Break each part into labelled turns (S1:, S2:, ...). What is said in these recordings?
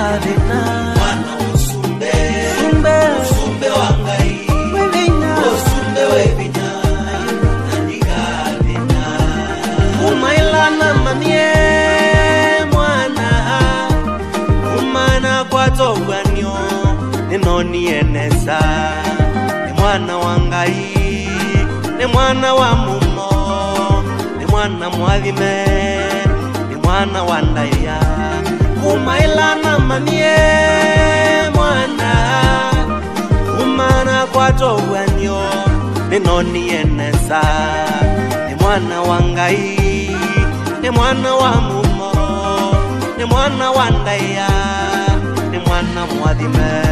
S1: Nikavina
S2: mwana usumbe
S1: Usumbe
S2: wangai
S1: Wevinya
S2: Usumbe wevinya Nikavina
S1: Umailana manie mwana Umana kwa towanyo Ninoni enesa Ni mwana wangai Ni mwana wa mumo Ni mwana mwadhime Ni mwana wandaya Umailana manie mwana Umana kwa towanyo Ninoni enesa Ni mwana wangai Ni mwana wa mumo Ni mwana wandaya Ni mwana mwadhime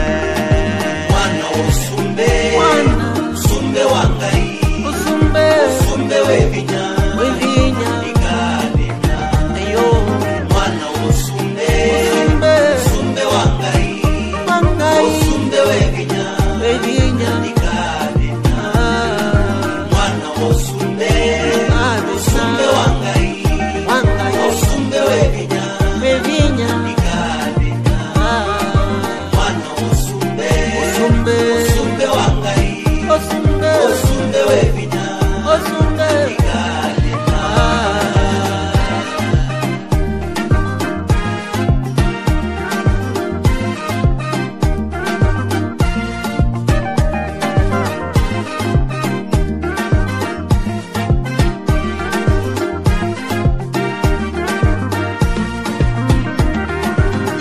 S2: Mwana usumbe Usumbe wangai Usumbe wevinya Nikavina Mwana usumbe Usumbe wangai Usumbe wevinya Nikavina Mwana usumbe Usumbe wangai Usumbe wevinya Nikavina Mwana usumbe Usumbe wangai Usumbe wevinya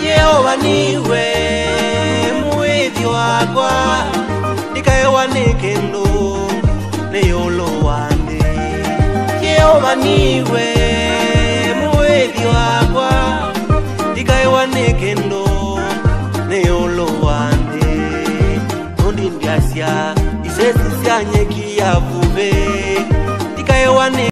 S1: Yehova niwe muithi wakwa Nikaewa nikendo Neyolo wande Yehova niwe muithi wakwa Nikaewa nikendo Neyolo wande Nondi ndiasya Isesi sya nyeki ya vuve Nikaewa